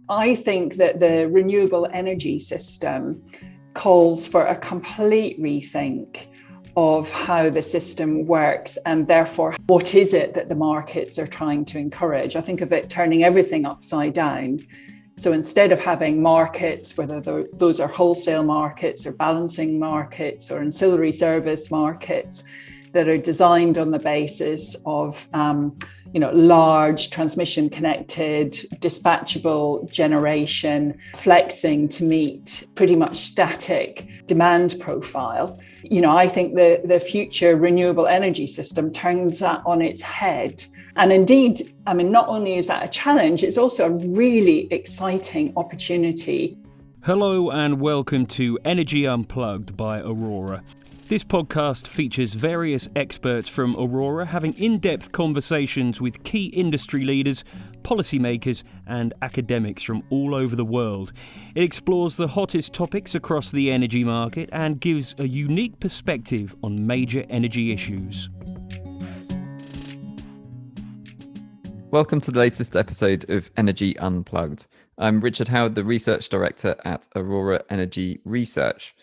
I think that the renewable energy system calls for a complete rethink of how the system works, and therefore what is it that the markets are trying to encourage. I think of it turning everything upside down. So instead of having markets, whether those are wholesale markets or balancing markets or ancillary service markets that are designed on the basis of large transmission connected, dispatchable generation, flexing to meet pretty much static demand profile. I think the future renewable energy system turns that on its head. And indeed, not only is that a challenge, it's also a really exciting opportunity. Hello and welcome to Energy Unplugged by Aurora. This podcast features various experts from Aurora having in-depth conversations with key industry leaders, policymakers and academics from all over the world. It explores the hottest topics across the energy market and gives a unique perspective on major energy issues. Welcome to the latest episode of Energy Unplugged. I'm Richard Howard, the Research Director at Aurora Energy Research.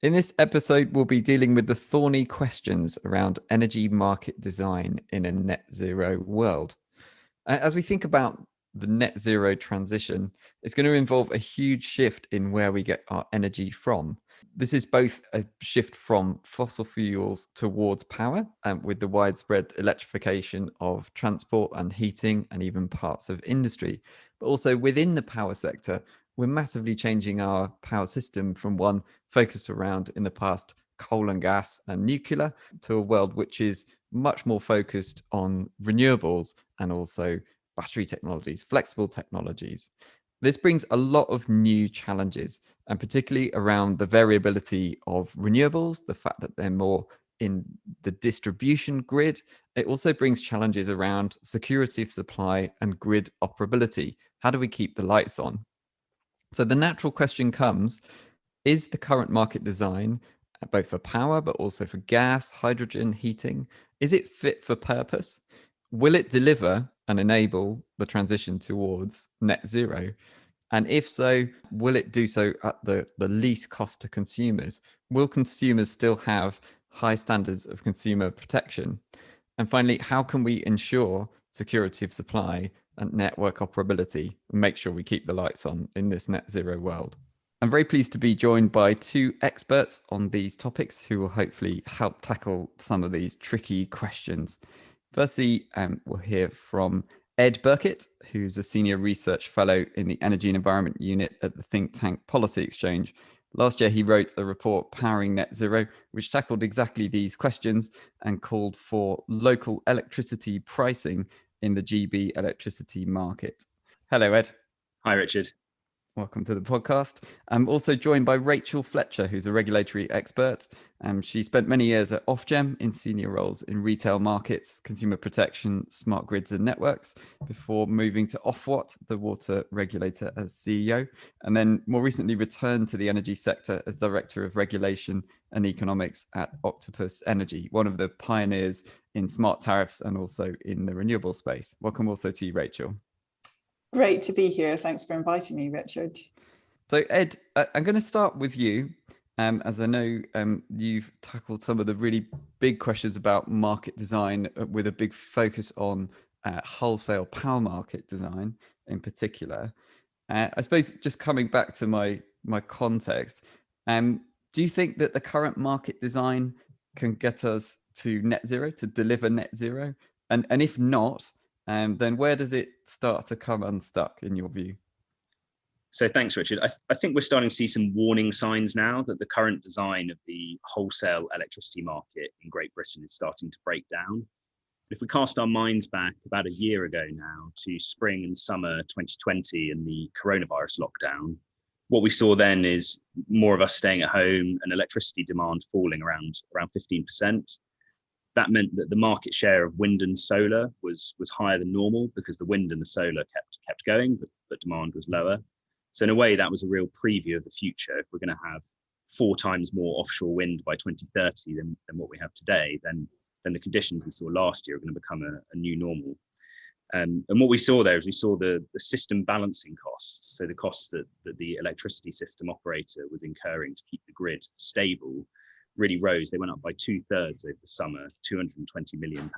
In this episode, we'll be dealing with the thorny questions around energy market design in a net zero world. As we think about the net zero transition, it's going to involve a huge shift in where we get our energy from. This is both a shift from fossil fuels towards power, with the widespread electrification of transport and heating and even parts of industry. But also within the power sector, we're massively changing our power system from one focused around, in the past, coal and gas and nuclear, to a world which is much more focused on renewables and also battery technologies, flexible technologies. This brings a lot of new challenges, and particularly around the variability of renewables, the fact that they're more in the distribution grid. It also brings challenges around security of supply and grid operability. How do we keep the lights on? So the natural question comes, is the current market design, both for power, but also for gas, hydrogen, heating, is it fit for purpose? Will it deliver and enable the transition towards net zero? And if so, will it do so at the least cost to consumers? Will consumers still have high standards of consumer protection? And finally, how can we ensure security of supply and network operability and make sure we keep the lights on in this net zero world? I'm very pleased to be joined by two experts on these topics who will hopefully help tackle some of these tricky questions. Firstly, we'll hear from Ed Birkett, who's a senior research fellow in the Energy and Environment Unit at the think tank Policy Exchange. Last year, he wrote a report, Powering Net Zero, which tackled exactly these questions and called for local electricity pricing in the GB electricity market. Hello, Ed. Hi, Richard. Welcome to the podcast. I'm also joined by Rachel Fletcher, who's a regulatory expert. She spent many years at Ofgem in senior roles in retail markets, consumer protection, smart grids and networks, before moving to Ofwat, the water regulator, as CEO, and then more recently returned to the energy sector as Director of Regulation and Economics at Octopus Energy, one of the pioneers in smart tariffs and also in the renewable space. Welcome also to you, Rachel. Great to be here. Thanks for inviting me, Richard. So, Ed, I'm going to start with you, as I know you've tackled some of the really big questions about market design with a big focus on wholesale power market design in particular. I suppose just coming back to my context, do you think that the current market design can get us to net zero, to deliver net zero? And if not, then where does it start to come unstuck in your view? So thanks, Richard. I think we're starting to see some warning signs now that the current design of the wholesale electricity market in Great Britain is starting to break down. If we cast our minds back about a year ago now to spring and summer 2020 and the coronavirus lockdown, what we saw then is more of us staying at home and electricity demand falling around 15%. That meant that the market share of wind and solar was higher than normal because the wind and the solar kept going, but demand was lower. So in a way, that was a real preview of the future. If we're going to have 4 times more offshore wind by 2030 than what we have today, then the conditions we saw last year are going to become a new normal. And what we saw there is we saw the system balancing costs, so the costs that the electricity system operator was incurring to keep the grid stable, really rose. They went up by 2/3 over the summer, £220 million.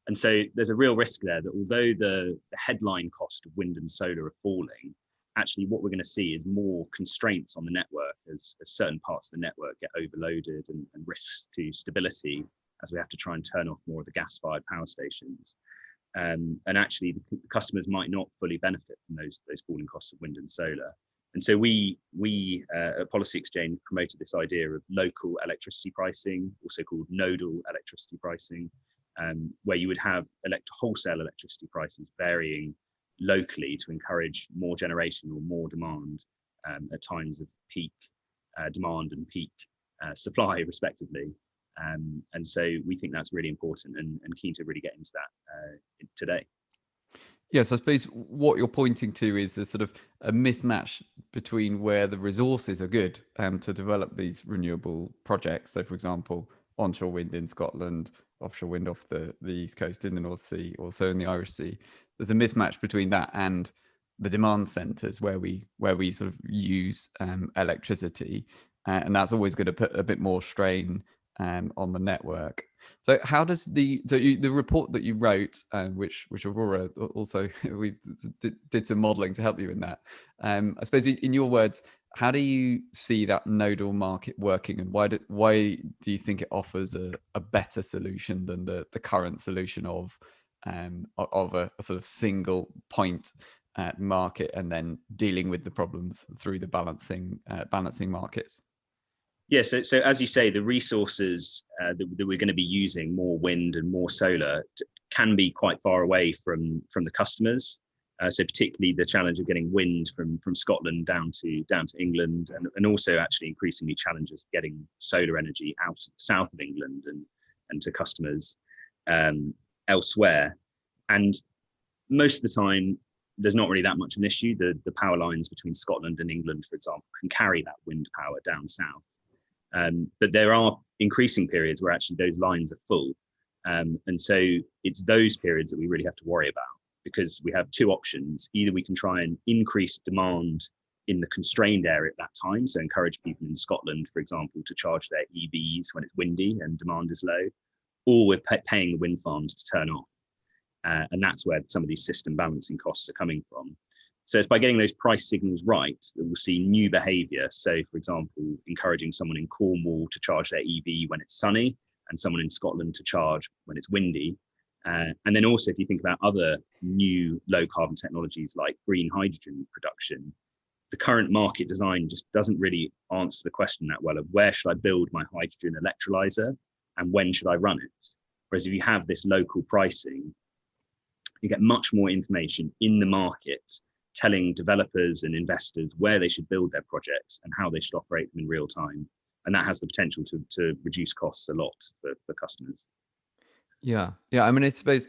And so there's a real risk there that although the headline cost of wind and solar are falling, actually what we're going to see is more constraints on the network as certain parts of the network get overloaded and risks to stability as we have to try and turn off more of the gas-fired power stations. And actually the customers might not fully benefit from those falling costs of wind and solar. And so we at Policy Exchange promoted this idea of local electricity pricing, also called nodal electricity pricing, where you would have wholesale electricity prices varying locally to encourage more generation or more demand at times of peak demand and peak supply, respectively. And so we think that's really important and keen to really get into that today. Yes, I suppose what you're pointing to is a sort of a mismatch between where the resources are good to develop these renewable projects. So, for example, onshore wind in Scotland, offshore wind off the east coast in the North Sea, also in the Irish Sea. There's a mismatch between that and the demand centres where we sort of use electricity, and that's always going to put a bit more strain on the network. So how does the report that you wrote, which Aurora also we did some modelling to help you in that, I suppose in your words, how do you see that nodal market working, and why do you think it offers a better solution than the current solution of a sort of single point market and then dealing with the problems through the balancing markets? Yes, so as you say, the resources that we're going to be using, more wind and more solar, can be quite far away from the customers. So particularly the challenge of getting wind from Scotland down to England, and also actually increasingly challenges getting solar energy out south of England and to customers elsewhere. And most of the time, there's not really that much an issue. The power lines between Scotland and England, for example, can carry that wind power down south. But there are increasing periods where actually those lines are full. And so it's those periods that we really have to worry about, because we have two options. Either we can try and increase demand in the constrained area at that time, so encourage people in Scotland, for example, to charge their EVs when it's windy and demand is low, or we're paying the wind farms to turn off. And that's where some of these system balancing costs are coming from. So it's by getting those price signals right that we'll see new behaviour. So, for example, encouraging someone in Cornwall to charge their EV when it's sunny, and someone in Scotland to charge when it's windy. And then also, if you think about other new low carbon technologies like green hydrogen production, the current market design just doesn't really answer the question that well of where should I build my hydrogen electrolyser and when should I run it? Whereas if you have this local pricing, you get much more information in the market telling developers and investors where they should build their projects and how they should operate them in real time. And that has the potential to reduce costs a lot for customers. Yeah. I mean, I suppose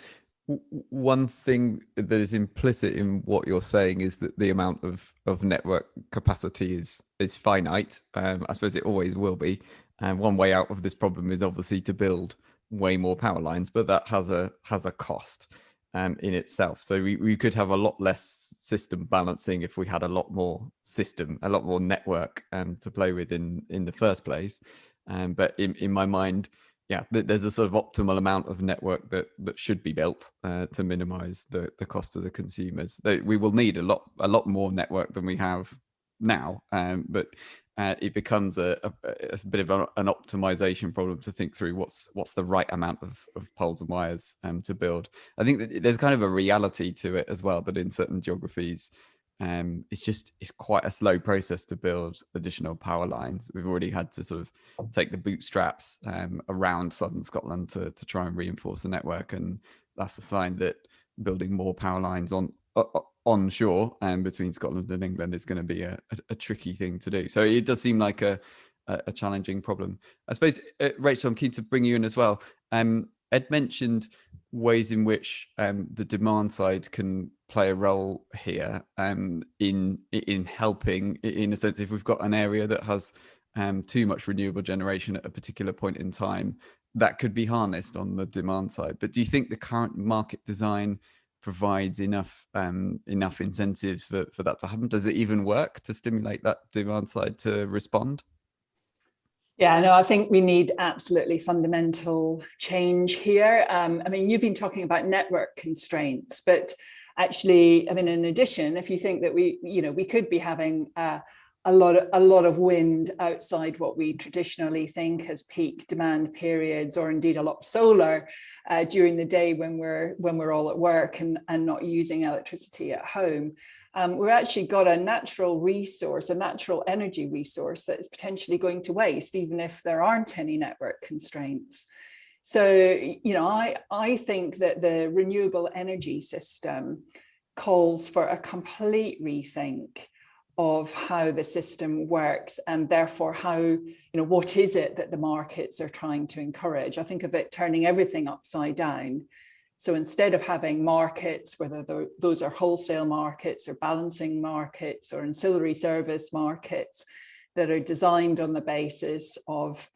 one thing that is implicit in what you're saying is that the amount of network capacity is finite. I suppose it always will be. And one way out of this problem is obviously to build way more power lines, but that has a cost in itself. So we could have a lot less system balancing if we had a lot more network to play with in the first place. But in my mind, there's a sort of optimal amount of network that should be built to minimize the cost of the consumers. We will need a lot more network than we have now, but it becomes a bit of an optimization problem to think through what's the right amount of poles and wires to build. I think that there's kind of a reality to it as well, that in certain geographies it's quite a slow process to build additional power lines. We've already had to sort of take the bootstraps around southern Scotland to try and reinforce the network, and that's a sign that building more power lines onshore between Scotland and England is going to be a tricky thing to do. So it does seem like a challenging problem. I suppose, Rachel, I'm keen to bring you in as well. Ed mentioned ways in which the demand side can play a role here in helping, in a sense, if we've got an area that has too much renewable generation at a particular point in time, that could be harnessed on the demand side. But do you think the current market design provides enough incentives for that to happen? Does it even work to stimulate that demand side to respond? Yeah, no, I think we need absolutely fundamental change here. I mean, you've been talking about network constraints, but actually, I mean, in addition, if you think that we could be having a lot of wind outside what we traditionally think as peak demand periods, or indeed a lot of solar during the day when we're all at work and not using electricity at home. We've actually got a natural resource, a natural energy resource that is potentially going to waste, even if there aren't any network constraints. So, I think that the renewable energy system calls for a complete rethink of how the system works, and therefore how, what is it that the markets are trying to encourage? I think of it turning everything upside down. So instead of having markets, whether those are wholesale markets or balancing markets or ancillary service markets that are designed on the basis of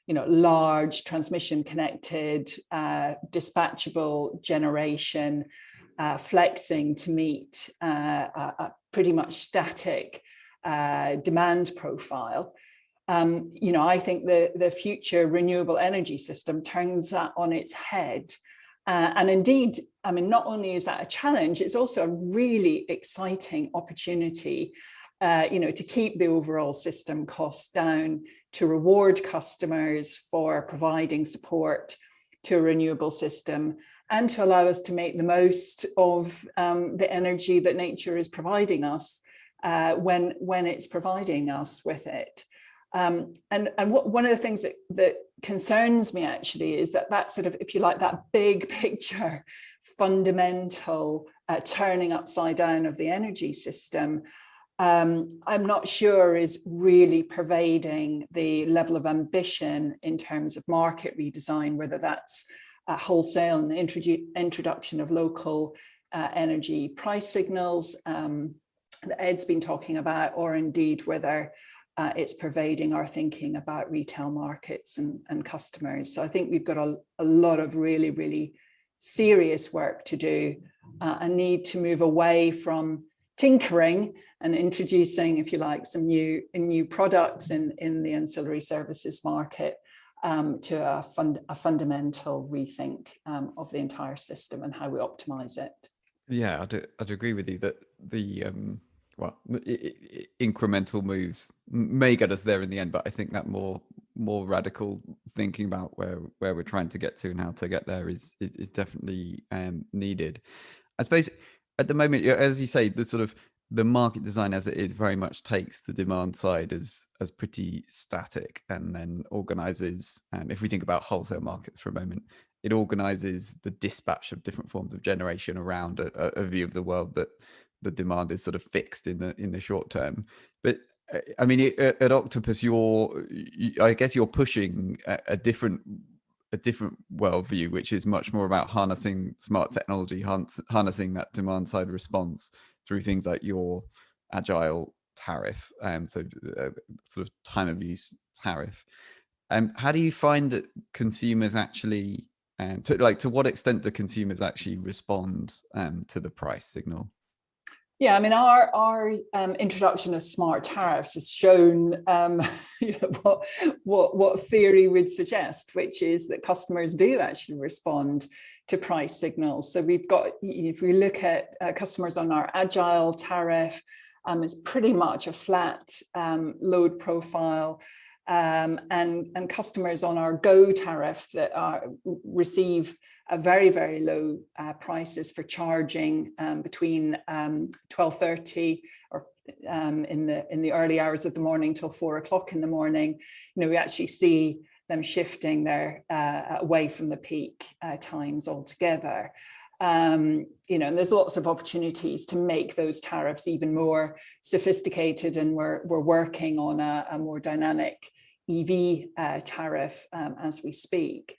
large transmission connected, dispatchable generation, flexing to meet a pretty much static demand profile. I think the future renewable energy system turns that on its head. And indeed, I mean, not only is that a challenge, it's also a really exciting opportunity, to keep the overall system costs down, to reward customers for providing support to a renewable system, and to allow us to make the most of the energy that nature is providing us when it's providing us with it. And one of the things that concerns me actually is that sort of, if you like, that big picture, fundamental turning upside down of the energy system, I'm not sure is really pervading the level of ambition in terms of market redesign, whether that's wholesale and the introduction of local energy price signals that Ed's been talking about, or indeed whether it's pervading our thinking about retail markets and customers. So I think we've got a lot of really, really serious work to do, a need to move away from tinkering and introducing, if you like, some new products in the ancillary services market, to a fundamental rethink of the entire system and how we optimize it. Yeah, I'd agree with you that the incremental moves may get us there in the end, but I think that more radical thinking about where we're trying to get to and how to get there is definitely needed. I suppose at the moment, as you say, the sort of the market design as it is very much takes the demand side as pretty static, and then organizes, if we think about wholesale markets for a moment, it organizes the dispatch of different forms of generation around a view of the world that the demand is sort of fixed in the short term. But I mean, at Octopus, I guess you're pushing a different worldview, which is much more about harnessing smart technology, harnessing that demand side response through things like your agile tariff, so sort of time of use tariff. How do you find that consumers actually, to what extent do consumers actually respond to the price signal? Yeah, I mean, our introduction of smart tariffs has shown what theory would suggest, which is that customers do actually respond to price signals. So we've got, if we look at customers on our agile tariff, it's pretty much a flat load profile. And customers on our Go tariff that receive a very, very low prices for charging between 12:30 or in the early hours of the morning till 4 o'clock in the morning. We actually see them shifting there away from the peak times altogether. And there's lots of opportunities to make those tariffs even more sophisticated, and we're working on a more dynamic EV tariff as we speak.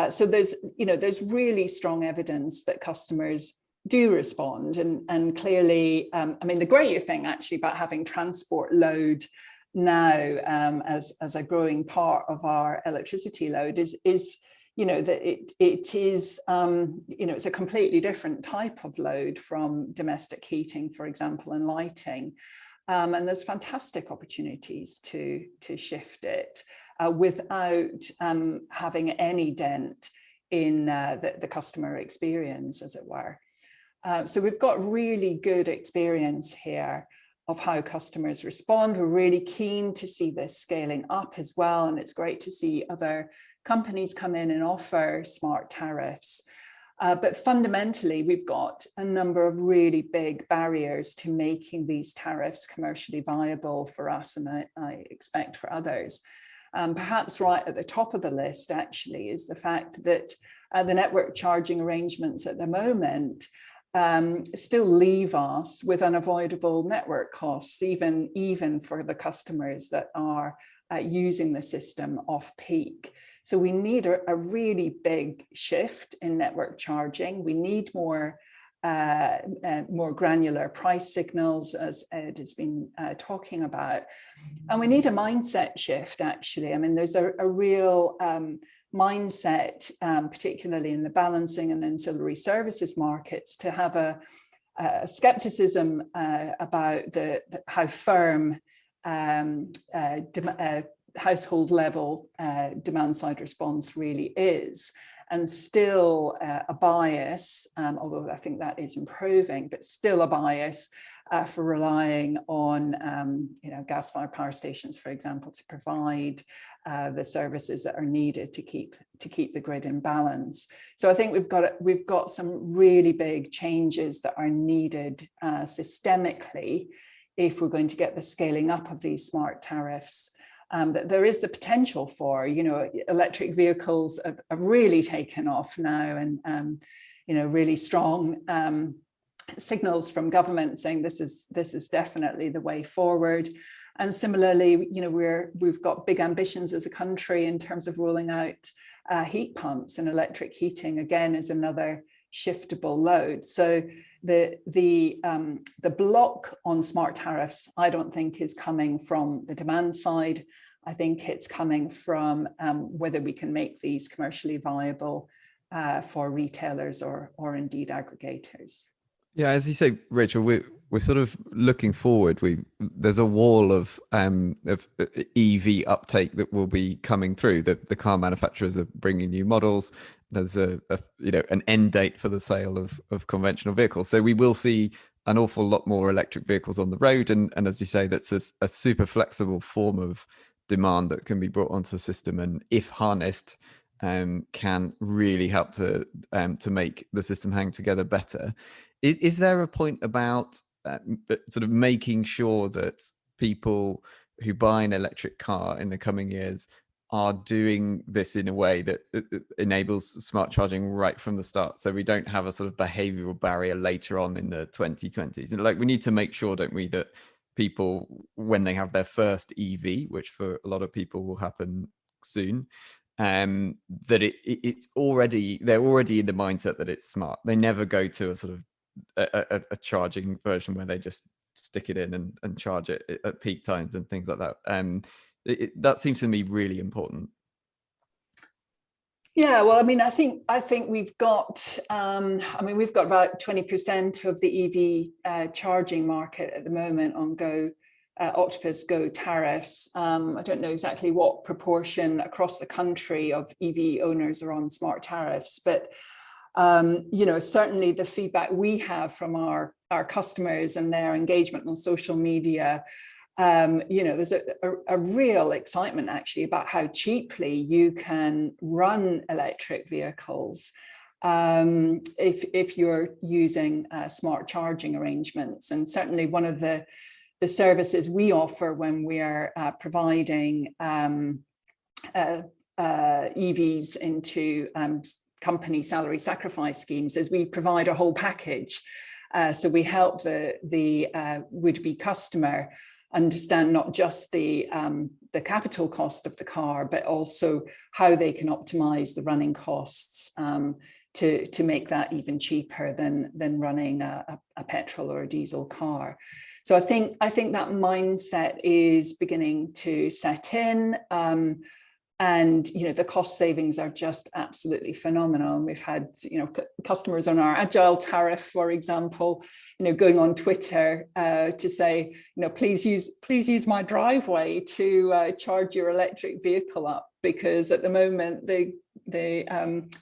So there's really strong evidence that customers do respond, and clearly, I mean, the great thing actually about having transport load now as a growing part of our electricity load is that it is, it's a completely different type of load from domestic heating, for example, and lighting. And there's fantastic opportunities to shift it without having any dent in the customer experience, as it were. So we've got really good experience here of how customers respond. We're really keen to see this scaling up as well. And it's great to see other companies come in and offer smart tariffs. But fundamentally, we've got a number of really big barriers to making these tariffs commercially viable for us, and I expect for others. Perhaps right at the top of the list, actually, is the fact that the network charging arrangements at the moment still leave us with unavoidable network costs, even for the customers that are using the system off peak. So we need a really big shift in network charging. We need more granular price signals, as Ed has been talking about. And we need a mindset shift, actually. I mean, there's a real mindset, particularly in the balancing and ancillary services markets, to have a skepticism about how firm household level demand side response really is, and still a bias, although I think that is improving, but still a bias for relying on gas-fired power stations, for example, to provide the services that are needed to keep the grid in balance. So I think we've got some really big changes that are needed systemically if we're going to get the scaling up of these smart tariffs. That there is the potential for, electric vehicles have really taken off now, and really strong signals from government saying this is definitely the way forward. And similarly, we've got big ambitions as a country in terms of rolling out heat pumps, and electric heating again is another shiftable load. So the block on smart tariffs, I don't think, is coming from the demand side. I think it's coming from whether we can make these commercially viable for retailers or indeed aggregators. Yeah, as you say, Rachel, we're sort of looking forward. There's a wall of EV uptake that will be coming through. The car manufacturers are bringing new models. There's an end date for the sale of conventional vehicles. So we will see an awful lot more electric vehicles on the road. And as you say, that's a super flexible form of demand that can be brought onto the system, and if harnessed, can really help to make the system hang together better. Is there a point about sort of making sure that people who buy an electric car in the coming years are doing this in a way that enables smart charging right from the start, so we don't have a sort of behavioral barrier later on in the 2020s? And we need to make sure, don't we, that people, when they have their first EV, which for a lot of people will happen soon, that they're already in the mindset that it's smart. They never go to a sort of a charging version where they just stick it in and charge it at peak times and things like that. That seems to me really important. Yeah, well, I mean, I think we've got we've got about 20% of the EV charging market at the moment on Octopus Go tariffs. I don't know exactly what proportion across the country of EV owners are on smart tariffs, but certainly the feedback we have from our customers and their engagement on social media, there's a real excitement actually about how cheaply you can run electric vehicles if you're using smart charging arrangements. And certainly one of the services we offer when we are providing EVs into company salary sacrifice schemes is we provide a whole package. So we help the would-be customer understand not just the capital cost of the car, but also how they can optimize the running costs. to make that even cheaper than running a petrol or a diesel car. So I think that mindset is beginning to set in. And the cost savings are just absolutely phenomenal. And we've had customers on our agile tariff, for example, going on Twitter to say, please use my driveway to charge your electric vehicle up, because at the moment the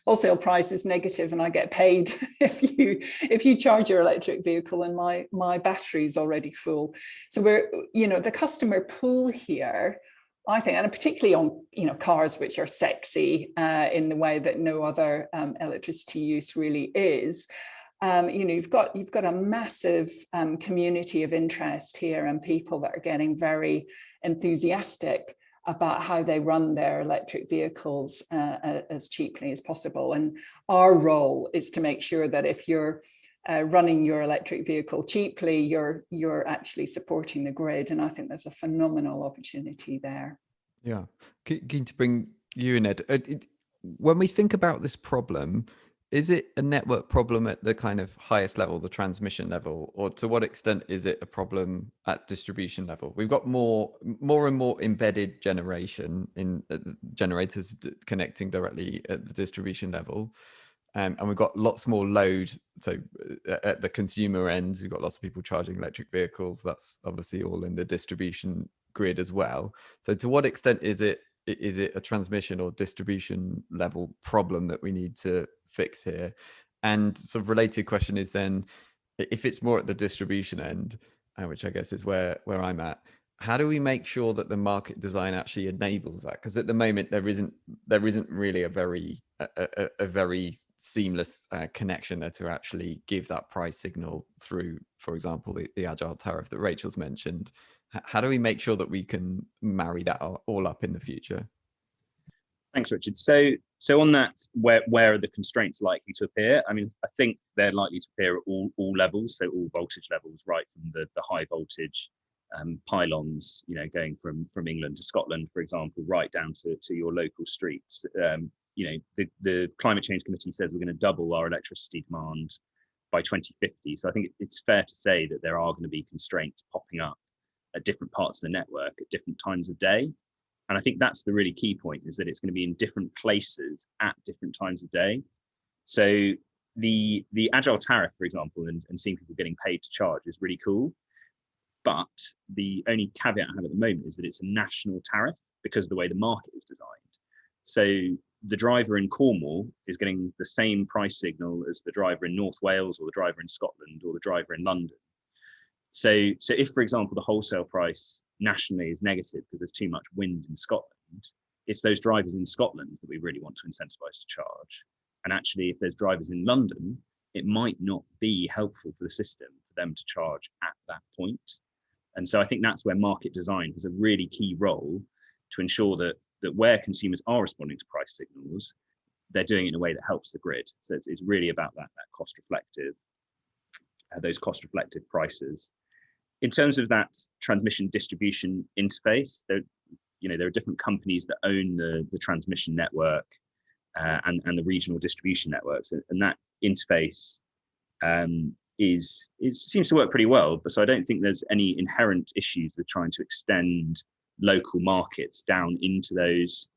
wholesale price is negative, and I get paid if you charge your electric vehicle, and my battery is already full. So we're the customer pool here, I think, and particularly on cars which are sexy in the way that no other electricity use really is. You've got a massive community of interest here, and people that are getting very enthusiastic about how they run their electric vehicles as cheaply as possible. And our role is to make sure that if you're running your electric vehicle cheaply, you're actually supporting the grid. And I think there's a phenomenal opportunity there. Yeah. Keen to bring you in, Ed. When we think about this problem, is it a network problem at the kind of highest level, the transmission level, or to what extent is it a problem at distribution level? We've got more and more embedded generation in generators connecting directly at the distribution level. And we've got lots more load. So at the consumer end, we've got lots of people charging electric vehicles. That's obviously all in the distribution grid as well. So to what extent is it a transmission or distribution level problem that we need to fix here? And sort of related question is then, if it's more at the distribution end, which I guess is where I'm at, how do we make sure that the market design actually enables that? Because at the moment there isn't really a very seamless connection there to actually give that price signal through, for example, the agile tariff that Rachel's mentioned. How do we make sure that we can marry that all up in the future? Thanks, Richard. So on that, where are the constraints likely to appear? I mean, I think they're likely to appear at all levels, so all voltage levels, right from the high voltage pylons, going from England to Scotland, for example, right down to your local streets. The Climate Change Committee says we're going to double our electricity demand by 2050. So I think it's fair to say that there are going to be constraints popping up at different parts of the network at different times of day. And I think that's the really key point, is that it's going to be in different places at different times of day. So the agile tariff, for example, and seeing people getting paid to charge is really cool. But the only caveat I have at the moment is that it's a national tariff because of the way the market is designed. So the driver in Cornwall is getting the same price signal as the driver in North Wales, or the driver in Scotland, or the driver in London. So if, for example, the wholesale price nationally is negative because there's too much wind in Scotland, it's those drivers in Scotland that we really want to incentivize to charge. And actually, if there's drivers in London, it might not be helpful for the system for them to charge at that point. And so I think that's where market design has a really key role to ensure that where consumers are responding to price signals, they're doing it in a way that helps the grid. So it's really about that cost reflective, those cost reflective prices. In terms of that transmission distribution interface, there are different companies that own the transmission network and the regional distribution networks, and that interface seems to work pretty well. But so I don't think there's any inherent issues with trying to extend local markets down into those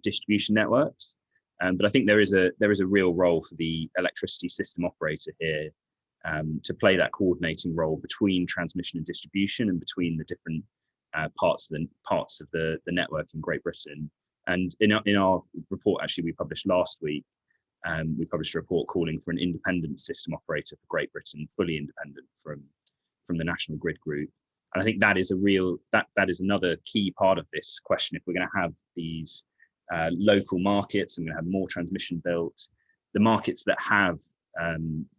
distribution networks. But I think there is a real role for the electricity system operator here to play that coordinating role between transmission and distribution, and between the different parts of the network in Great Britain. And in our report, actually, we published last week, we published a report calling for an independent system operator for Great Britain, fully independent from the National Grid Group. And I think that is that is another key part of this question. If we're going to have these local markets, and we're going to have more transmission built, the markets that have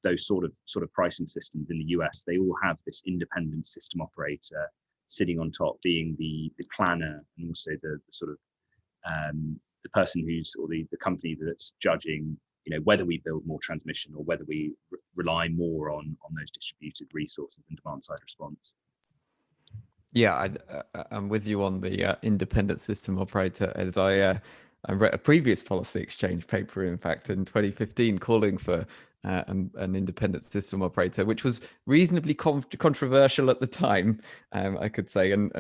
those sort of pricing systems in the US, they all have this independent system operator sitting on top, being the planner, and also the sort of the person or the company that's judging, whether we build more transmission or whether we rely more on those distributed resources and demand side response. Yeah, I'm with you on the independent system operator, as I I read a previous Policy Exchange paper, in fact, in 2015, calling for an independent system operator, which was reasonably controversial at the time, I could say, and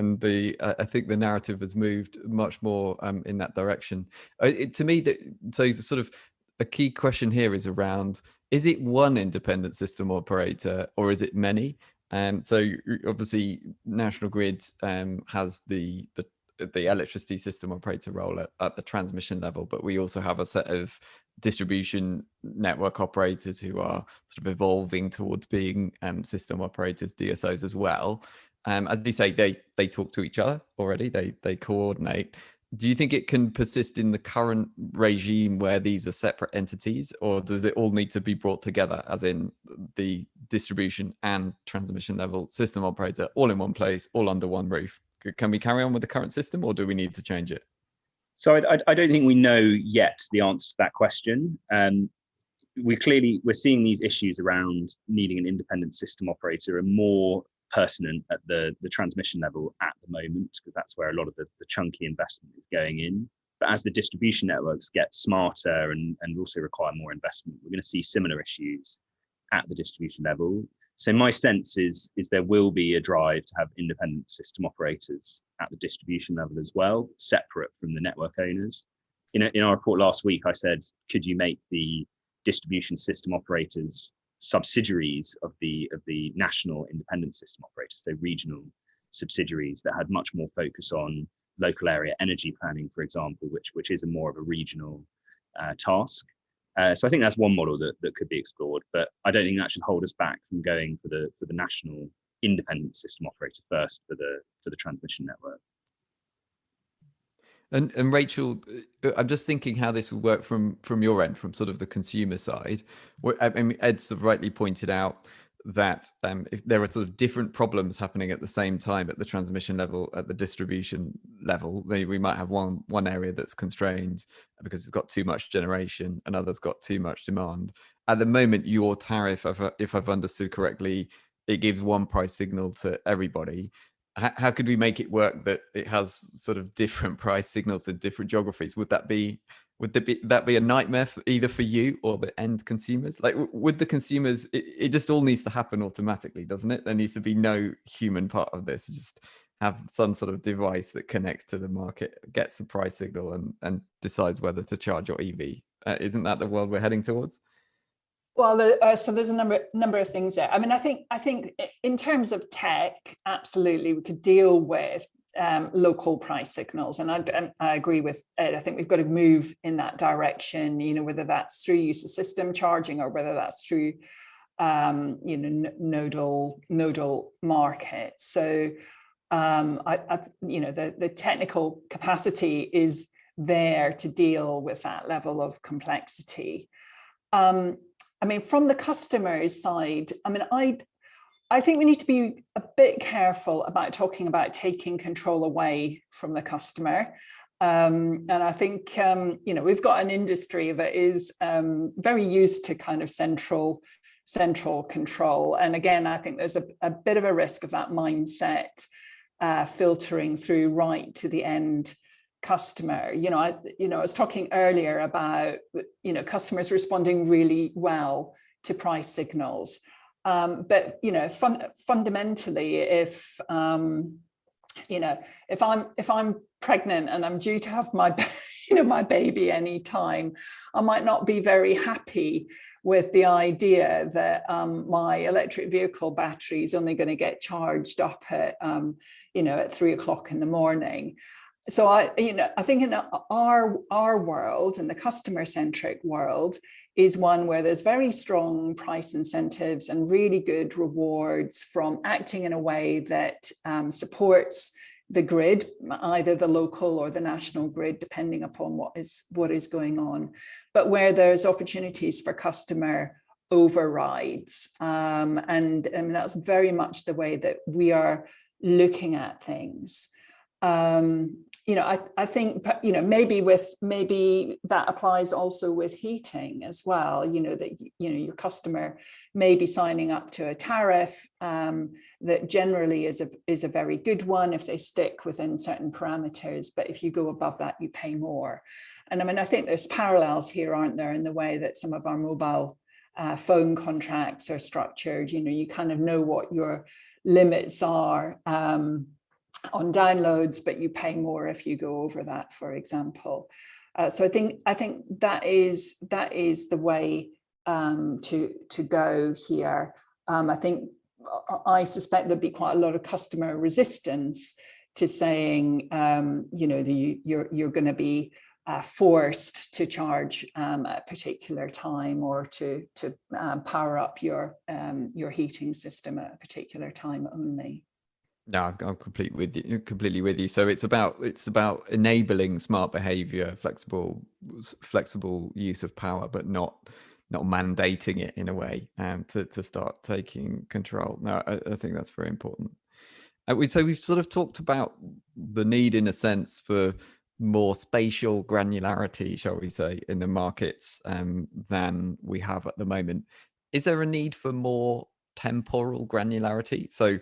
I think the narrative has moved much more in that direction. To me, so sort of a key question here is around: is it one independent system operator or is it many? So obviously, National Grid has the electricity system operator role at the transmission level, but we also have a set of distribution network operators who are sort of evolving towards being system operators, DSOs as well. As you say, they talk to each other already, they coordinate. Do you think it can persist in the current regime where these are separate entities, or does it all need to be brought together, as in the distribution and transmission level system operator all in one place, all under one roof? Can we carry on with the current system, or do we need to change it? So I don't think we know yet the answer to that question. We're seeing these issues around needing an independent system operator are more pertinent at the transmission level at the moment, because that's where a lot of the chunky investment is going in. But as the distribution networks get smarter and also require more investment, we're going to see similar issues at the distribution level. So my sense is there will be a drive to have independent system operators at the distribution level as well, separate from the network owners. In our report last week, I said, could you make the distribution system operators subsidiaries of the national independent system operators, so regional subsidiaries that had much more focus on local area energy planning, for example, which is a more of a regional task. So I think that's one model that could be explored, but I don't think that should hold us back from going for the national independent system operator first for the transmission network. And Rachel, I'm just thinking how this will work from your end, from sort of the consumer side. I mean, Ed sort of rightly pointed out that if there are sort of different problems happening at the same time at the transmission level, at the distribution level, we might have one area that's constrained because it's got too much generation and others got too much demand. At the moment, your tariff, if I've understood correctly, it gives one price signal to everybody. How could we make it work that it has sort of different price signals in different geographies? Would that be a nightmare either for you or the end consumers? Like, with the consumers, it just all needs to happen automatically, doesn't it? There needs to be no human part of this. You just have some sort of device that connects to the market, gets the price signal, and decides whether to charge your EV. Isn't that the world we're heading towards? Well, so there's a number of things there. I mean, I think in terms of tech, absolutely, we could deal with local price signals, and I agree with Ed. I think we've got to move in that direction. Whether that's through use of system charging or whether that's through nodal markets. So the technical capacity is there to deal with that level of complexity. I mean, from the customer's side, I mean, I think we need to be a bit careful about talking about taking control away from the customer. And I think, we've got an industry that is very used to kind of central control. And again, I think there's a bit of a risk of that mindset filtering through right to the end customer. I was talking earlier about customers responding really well to price signals, but fundamentally, if I'm pregnant and I'm due to have my my baby anytime, I might not be very happy with the idea that my electric vehicle battery is only going to get charged up at at 3 o'clock in the morning. So I think in our world, and the customer-centric world, is one where there's very strong price incentives and really good rewards from acting in a way that supports the grid, either the local or the national grid, depending upon what is going on, but where there's opportunities for customer overrides, and that's very much the way that we are looking at things. I think maybe that applies also with heating as well. That your customer may be signing up to a tariff that generally is a very good one if they stick within certain parameters, but if you go above that, you pay more. And I mean, I think there's parallels here, aren't there, in the way that some of our mobile phone contracts are structured. You kind of know what your limits are on downloads, but you pay more if you go over that, for example. So I think that is the way to go here. I suspect there'd be quite a lot of customer resistance to saying, you're going to be forced to charge at a particular time, or to power up your heating system at a particular time only. No, I'm completely with you. So it's about enabling smart behavior, flexible use of power, but not mandating it in a way to start taking control. No, I think that's very important. So we've sort of talked about the need, in a sense, for more spatial granularity, shall we say, in the markets than we have at the moment. Is there a need for more temporal granularity? So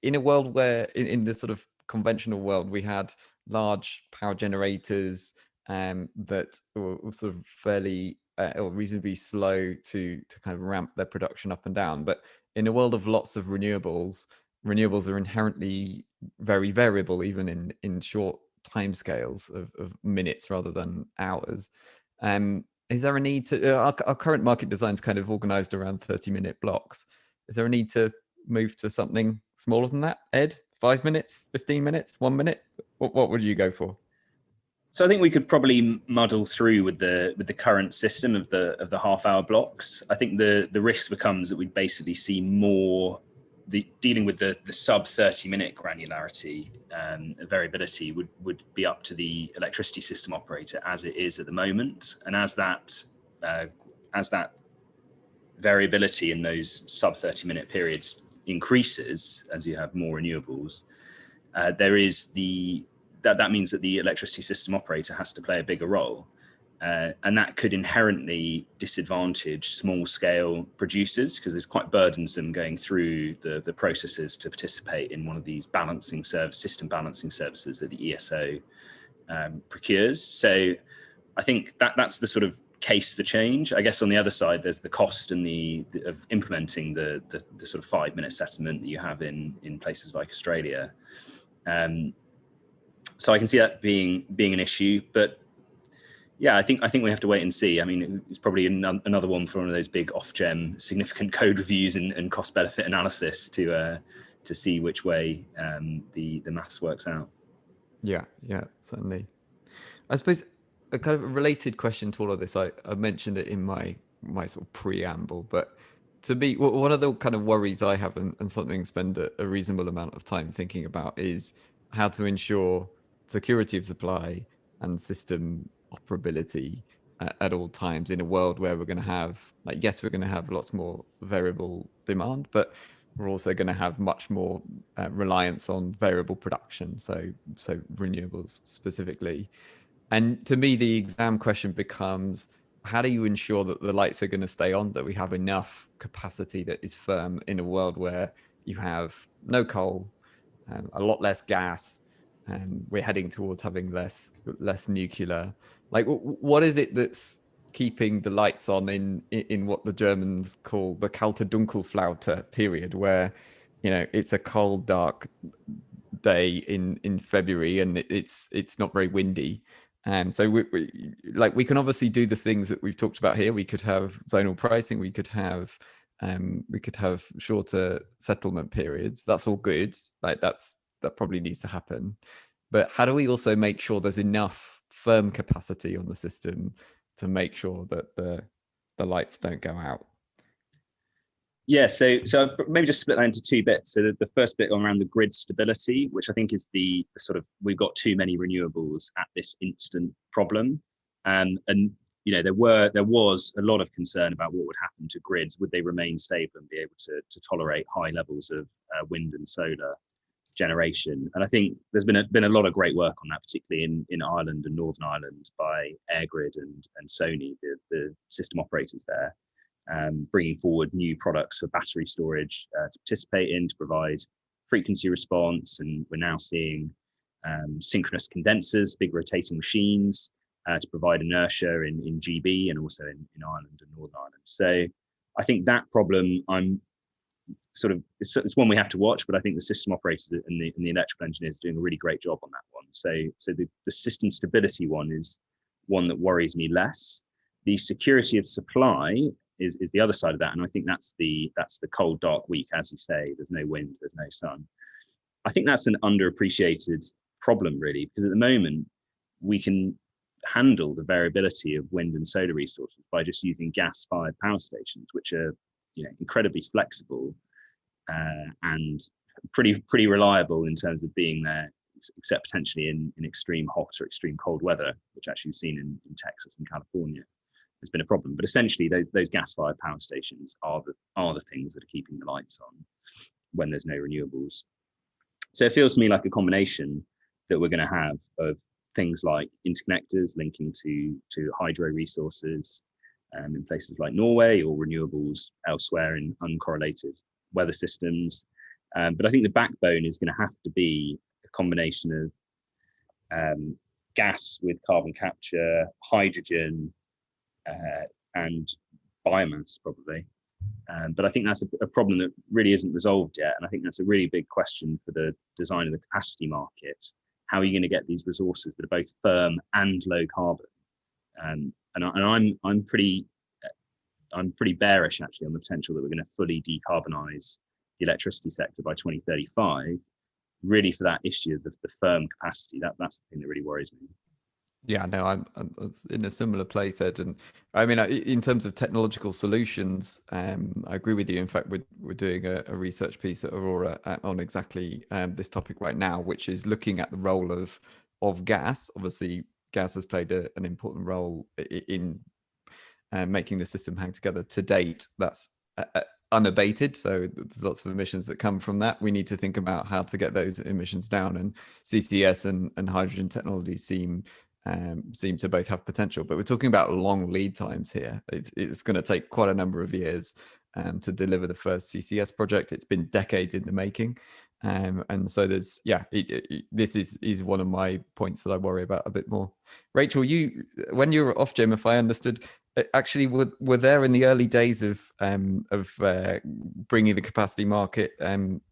in a world where, in the sort of conventional world, we had large power generators that were sort of fairly or reasonably slow to kind of ramp their production up and down. But in a world of lots of renewables are inherently very variable, even in short timescales of minutes rather than hours. Is there a need to, our current market design is kind of organized around 30-minute blocks. Is there a need to move to something smaller than that, Ed? 5 minutes, 15 minutes, 1 minute? What would you go for? So I think we could probably muddle through with the current system of the half-hour blocks. I think the risk becomes that we basically see more dealing with the sub 30-minute granularity. Variability would be up to the electricity system operator, as it is at the moment, and as that variability in those sub 30-minute periods increases as you have more renewables, that means that the electricity system operator has to play a bigger role. And that could inherently disadvantage small scale producers, because it's quite burdensome going through the processes to participate in one of these system balancing services that the ESO procures. So I think that's the sort of case for change. I guess on the other side, there's the cost and of implementing the sort of 5-minute settlement that you have in places like Australia. So I can see that being an issue, but yeah, I think we have to wait and see. I mean, it's probably another one for one of those big Ofgem significant code reviews and cost benefit analysis to see which way the maths works out. Yeah, certainly. I suppose a kind of related question to all of this, I mentioned it in my sort of preamble, but to me, one of the kind of worries I have, and something I spend a reasonable amount of time thinking about, is how to ensure security of supply and system operability at all times in a world where we're going to have, we're going to have lots more variable demand, but we're also going to have much more reliance on variable production, so renewables specifically. And to me, the exam question becomes, how do you ensure that the lights are going to stay on, that we have enough capacity that is firm in a world where you have no coal, a lot less gas, and we're heading towards having less nuclear? What is it that's keeping the lights on in what the Germans call the kalte Dunkelflaute period, where it's a cold, dark day in February and it's not very windy? So we can obviously do the things that we've talked about here. We could have zonal pricing. We could have shorter settlement periods. That's all good. That probably needs to happen. But how do we also make sure there's enough firm capacity on the system to make sure that the lights don't go out? Yeah, so maybe just split that into two bits. So the first bit around the grid stability, which I think is the sort of, we've got too many renewables at this instant problem, and there was a lot of concern about what would happen to grids. Would they remain stable and be able to tolerate high levels of wind and solar generation? And I think there's been a lot of great work on that, particularly in Ireland and Northern Ireland by EirGrid and Sony, the system operators there. Bringing forward new products for battery storage to participate in, to provide frequency response. And we're now seeing synchronous condensers, big rotating machines, to provide inertia in GB and also in Ireland and Northern Ireland. So I think that problem, it's one we have to watch, but I think the system operators and the electrical engineers are doing a really great job on that one. So the system stability one is one that worries me less. The security of supply is the other side of that, and I think that's the cold, dark week, as you say. There's no wind, there's no sun. I think that's an underappreciated problem, really, because at the moment we can handle the variability of wind and solar resources by just using gas-fired power stations, which are incredibly flexible and pretty reliable in terms of being there, except potentially in extreme hot or extreme cold weather, which actually we've seen in Texas and California has been a problem. But essentially, those gas-fired power stations are the things that are keeping the lights on when there's no renewables. So it feels to me like a combination that we're going to have of things like interconnectors linking to hydro resources in places like Norway, or renewables elsewhere in uncorrelated weather systems. But I think the backbone is going to have to be a combination of gas with carbon capture, hydrogen, and biomass probably. But I think that's a problem that really isn't resolved yet. And I think that's a really big question for the design of the capacity market. How are you going to get these resources that are both firm and low carbon? And I'm pretty bearish actually on the potential that we're going to fully decarbonize the electricity sector by 2035. Really, for that issue of the firm capacity, that's the thing that really worries me. Yeah, no, I'm in a similar place, Ed. And I mean, in terms of technological solutions, I agree with you. In fact, we're doing a research piece at Aurora on exactly this topic right now, which is looking at the role of gas. Obviously, gas has played an important role in making the system hang together to date. That's unabated, so there's lots of emissions that come from that. We need to think about how to get those emissions down, and CCS and hydrogen technologies seem to both have potential, but we're talking about long lead times here. It's going to take quite a number of years to deliver the first CCS project. It's been decades in the making, and so there's this is one of my points that I worry about a bit more. Rachel, when you were at Ofgem, if I understood, actually were there in the early days of bringing the capacity market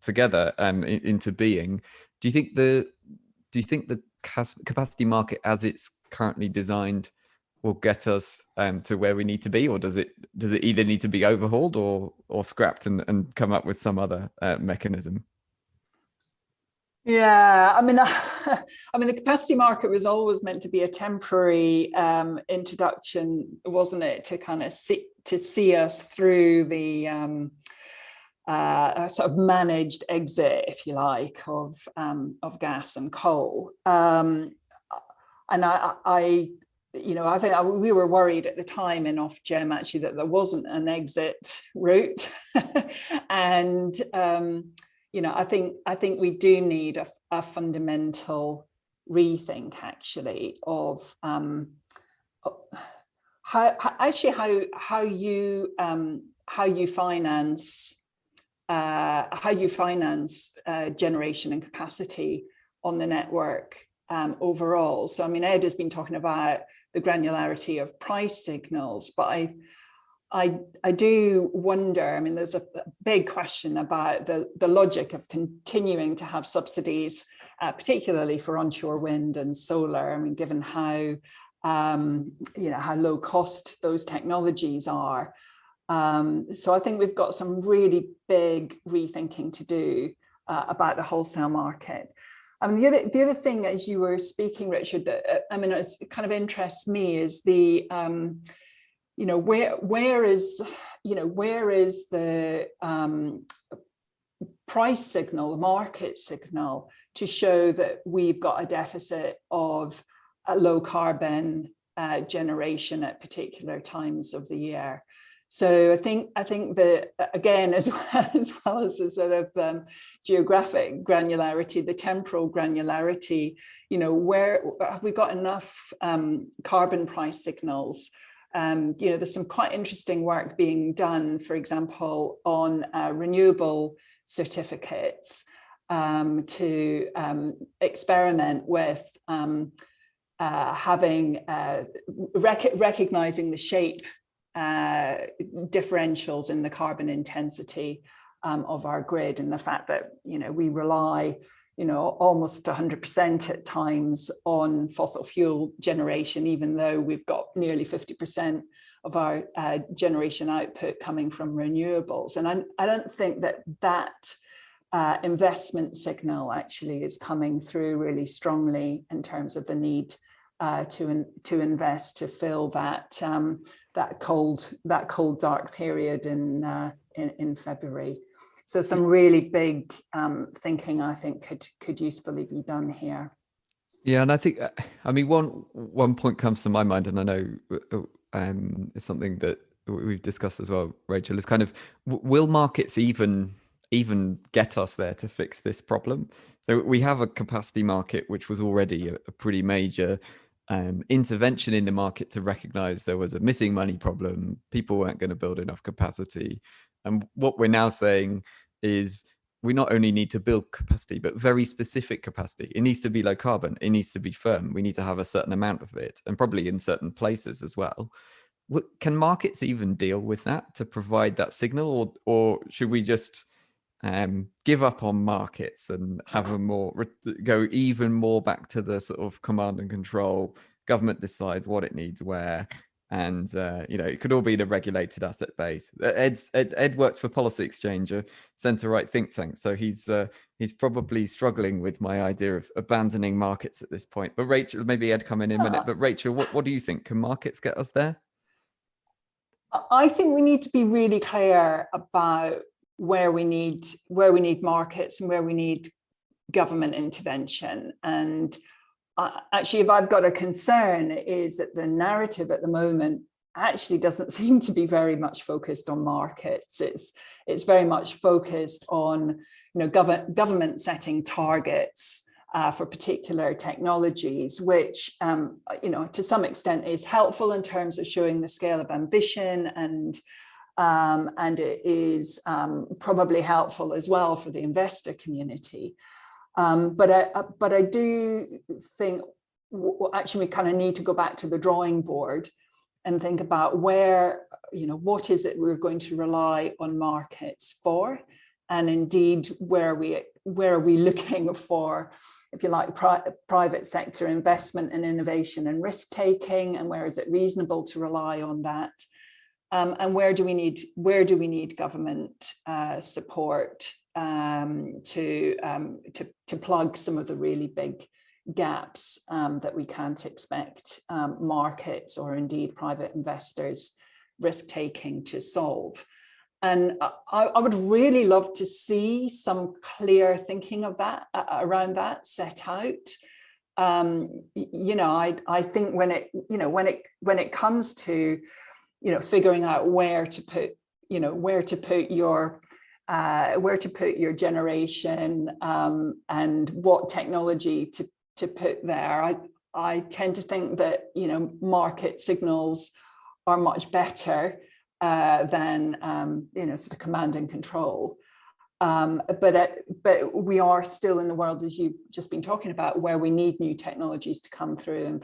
together into being. Do you think the capacity market as it's currently designed will get us to where we need to be, or does it either need to be overhauled or scrapped and come up with some other mechanism? Yeah, I mean, the capacity market was always meant to be a temporary introduction, wasn't it, to kind of see us through the sort of managed exit, if you like, of gas and coal. And I think we were worried at the time in Ofgem actually that there wasn't an exit route, and I think we do need a fundamental rethink actually of how you finance generation and capacity on the network overall. So I mean, Ed has been talking about the granularity of price signals, but I do wonder, I mean, there's a big question about the logic of continuing to have subsidies, particularly for onshore wind and solar. I mean, given how low cost those technologies are. So I think we've got some really big rethinking to do about the wholesale market. I mean, the other thing, as you were speaking, Richard, that it kind of interests me is the where is the price signal, the market signal, to show that we've got a deficit of a low carbon generation at particular times of the year. So I think that, again, as well as the sort of geographic granularity, the temporal granularity, where have we got enough carbon price signals? There's some quite interesting work being done, for example, on renewable certificates to experiment with recognizing the shape differentials in the carbon intensity of our grid, and the fact that we rely almost 100% at times on fossil fuel generation, even though we've got nearly 50% of our generation output coming from renewables. And I don't think that investment signal actually is coming through really strongly in terms of the need to invest to fill that cold dark period in February. So some really big thinking, I think, could usefully be done here. Yeah, and I think, one point comes to my mind, and I know it's something that we've discussed as well, Rachel, is kind of, will markets even get us there to fix this problem? So we have a capacity market, which was already a pretty major intervention in the market to recognize there was a missing money problem. People weren't going to build enough capacity. And what we're now saying is we not only need to build capacity, but very specific capacity. It needs to be low carbon. It needs to be firm. We need to have a certain amount of it, and probably in certain places as well. Can markets even deal with that to provide that signal, or should we just give up on markets and have go even more back to the sort of command and control? Government decides what it needs where, and it could all be the regulated asset base. Ed works for Policy Exchange, a centre-right think tank, so he's probably struggling with my idea of abandoning markets at this point. But Rachel, maybe Ed come in a minute. But Rachel, what do you think? Can markets get us there? I think we need to be really clear about where we need markets and where we need government intervention. And actually, if I've got a concern, is that the narrative at the moment actually doesn't seem to be very much focused on markets. It's very much focused on government setting targets for particular technologies, which to some extent is helpful in terms of showing the scale of ambition, and it is probably helpful as well for the investor community. But I do think actually we kind of need to go back to the drawing board and think about what is it we're going to rely on markets for, and indeed where are we looking for, if you like, private sector investment and innovation and risk taking, and where is it reasonable to rely on that, and where do we need government support to plug some of the really big gaps that we can't expect markets or indeed private investors risk taking to solve. And I would really love to see some clear thinking of that around that set out. I think when it comes to figuring out where to put your generation and what technology to put there, I tend to think that market signals are much better than sort of command and control. But we are still in the world, as you've just been talking about, where we need new technologies to come through, and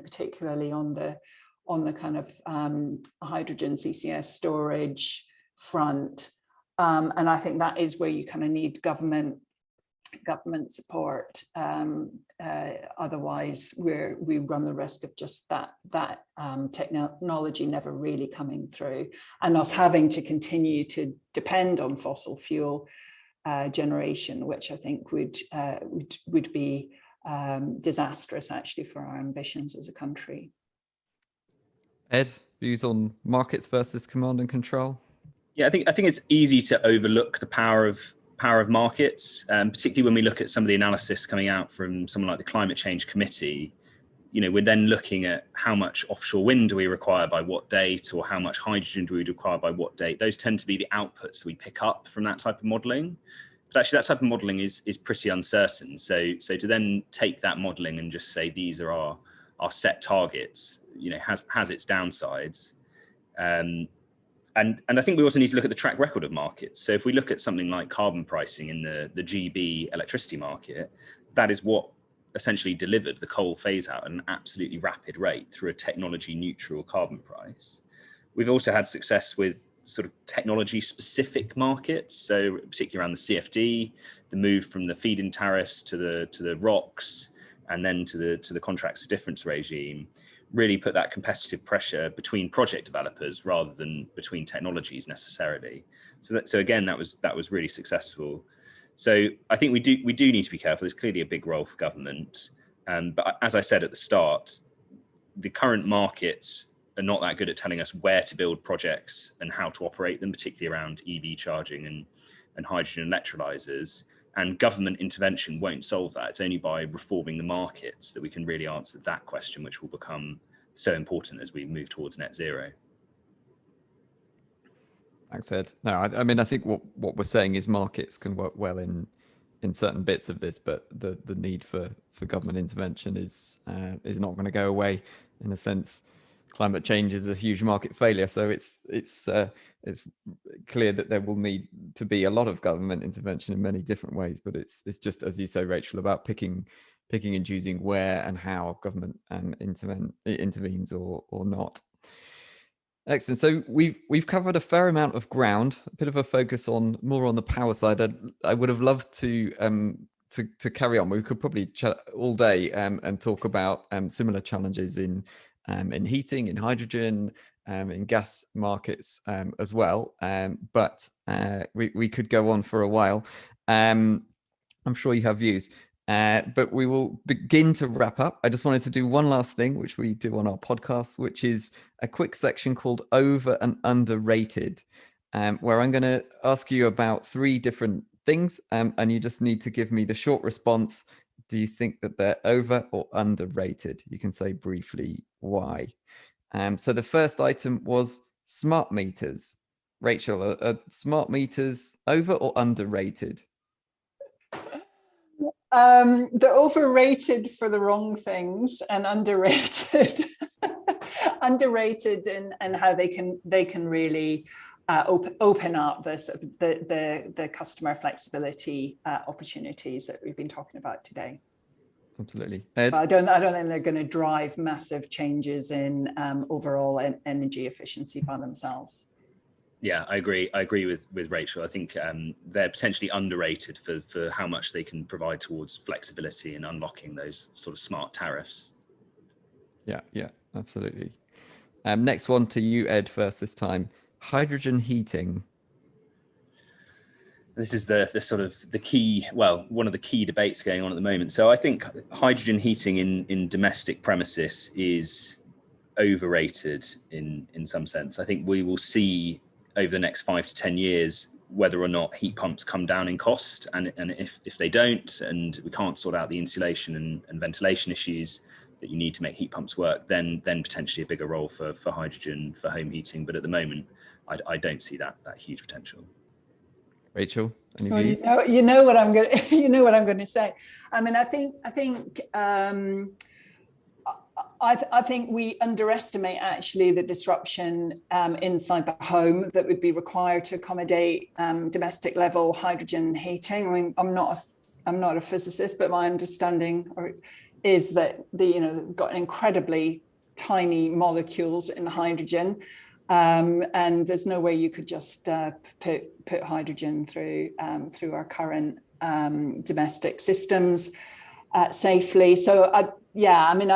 particularly on the kind of hydrogen CCS storage front. And I think that is where you kind of need government support. Otherwise, we run the risk of just that technology never really coming through, and us having to continue to depend on fossil fuel generation, which I think would be disastrous actually for our ambitions as a country. Ed, views on markets versus command and control? Yeah, I think it's easy to overlook the power of markets, particularly when we look at some of the analysis coming out from someone like the Climate Change Committee. We're then looking at how much offshore wind do we require by what date, or how much hydrogen do we require by what date. Those tend to be the outputs we pick up from that type of modelling. But actually, that type of modelling is pretty uncertain. So to then take that modelling and just say these are our set targets, has its downsides. And I think we also need to look at the track record of markets. So if we look at something like carbon pricing in the GB electricity market, that is what essentially delivered the coal phase out at an absolutely rapid rate through a technology neutral carbon price. We've also had success with sort of technology specific markets, so particularly around the CFD, the move from the feed-in tariffs to the ROCs, and then to the contracts of difference regime, really put that competitive pressure between project developers rather than between technologies necessarily. So again, that was really successful. So I think we do need to be careful. There's clearly a big role for government, but as I said at the start, the current markets are not that good at telling us where to build projects and how to operate them, particularly around EV charging and hydrogen electrolyzers. And government intervention won't solve that. It's only by reforming the markets that we can really answer that question, which will become so important as we move towards net zero. Thanks, Ed. No, I mean, I think what we're saying is markets can work well in certain bits of this, but the need for government intervention is not going to go away. In a sense, climate change is a huge market failure, so it's clear that there will need to be a lot of government intervention in many different ways. But it's just, as you say, Rachel, about picking and choosing where and how government intervenes or not. Excellent. So we've covered a fair amount of ground, a bit of a focus more on the power side. I would have loved to carry on. We could probably chat all day and talk about similar challenges in heating, in hydrogen, in gas markets as well. But we could go on for a while. I'm sure you have views. But we will begin to wrap up. I just wanted to do one last thing, which we do on our podcast, which is a quick section called Over and Underrated, where I'm going to ask you about 3 different things, and you just need to give me the short response. Do you think that they're over or underrated? You can say briefly why. So the first item was smart meters. Rachel, are smart meters over or underrated? They're overrated for the wrong things and underrated in how they can really open up the customer flexibility opportunities that we've been talking about today. Absolutely. Ed? But I don't think they're going to drive massive changes in overall energy efficiency by themselves. Yeah, I agree. I agree with Rachel. I think they're potentially underrated for how much they can provide towards flexibility and unlocking those sort of smart tariffs. Yeah, absolutely. Next one to you, Ed, first this time. Hydrogen heating. This is the sort of the key, one of the key debates going on at the moment. So I think hydrogen heating in domestic premises is overrated in some sense. I think we will see over the next 5 to 10 years whether or not heat pumps come down in cost, and if they don't, and we can't sort out the insulation and ventilation issues that you need to make heat pumps work, then potentially a bigger role for hydrogen for home heating. But at the moment, I don't see that huge potential. Rachel, any views? You know what I'm going to say. I mean, I think we underestimate actually the disruption inside the home that would be required to accommodate domestic level hydrogen heating. I mean, I'm not a physicist, but my understanding is that got incredibly tiny molecules in hydrogen, and there's no way you could just put hydrogen through our current domestic systems safely. So I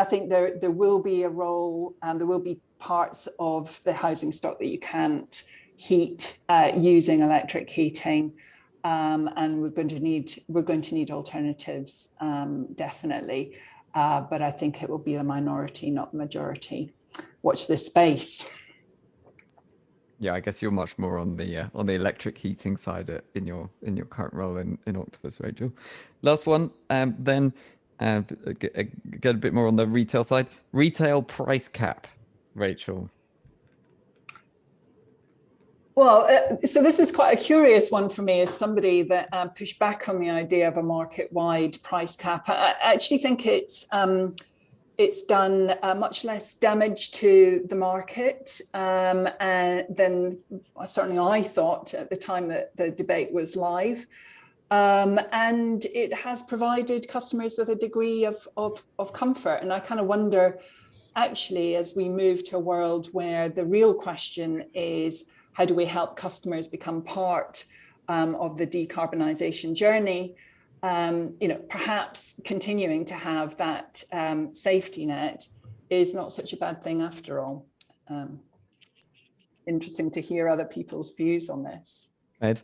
think there will be a role, and there will be parts of the housing stock that you can't heat using electric heating, and we're going to need alternatives, definitely. But I think it will be a minority, not majority. Watch this space. Yeah, I guess you're much more on the electric heating side in your current role in Octopus, Rachel. Last one, then. Get a bit more on the retail side. Retail price cap, Rachel. Well, so this is quite a curious one for me as somebody that pushed back on the idea of a market-wide price cap. I actually think it's done much less damage to the market than certainly I thought at the time that the debate was live. And it has provided customers with a degree of comfort. And I kind of wonder, actually, as we move to a world where the real question is, how do we help customers become part of the decarbonisation journey? Perhaps continuing to have that safety net is not such a bad thing after all. Interesting to hear other people's views on this. Ed?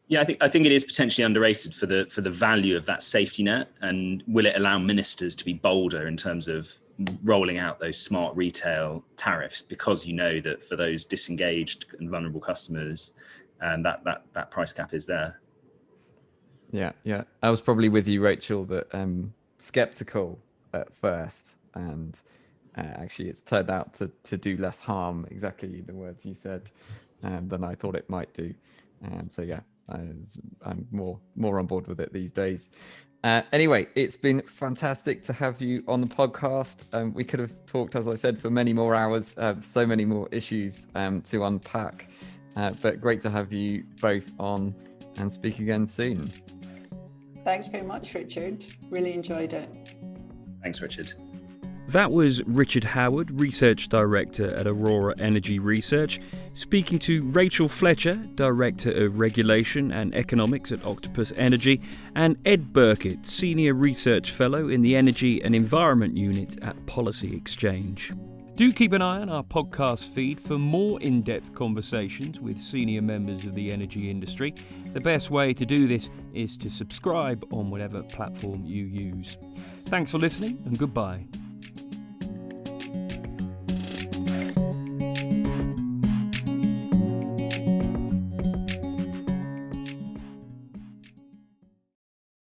Yeah, I think it is potentially underrated for the value of that safety net, and will it allow ministers to be bolder in terms of rolling out those smart retail tariffs, because you know that for those disengaged and vulnerable customers, that price cap is there. Yeah. I was probably with you, Rachel, that skeptical at first, and actually it's turned out to do less harm, exactly the words you said, than I thought it might do. So yeah, I'm more on board with it these days. Anyway, it's been fantastic to have you on the podcast. We could have talked, as I said, for many more hours, so many more issues to unpack, but great to have you both on, and speak again soon. Thanks very much, Richard. Really enjoyed it. Thanks, Richard. That was Richard Howard, Research Director at Aurora Energy Research, speaking to Rachel Fletcher, Director of Regulation and Economics at Octopus Energy, and Ed Birkett, Senior Research Fellow in the Energy and Environment Unit at Policy Exchange. Do keep an eye on our podcast feed for more in-depth conversations with senior members of the energy industry. The best way to do this is to subscribe on whatever platform you use. Thanks for listening, and goodbye.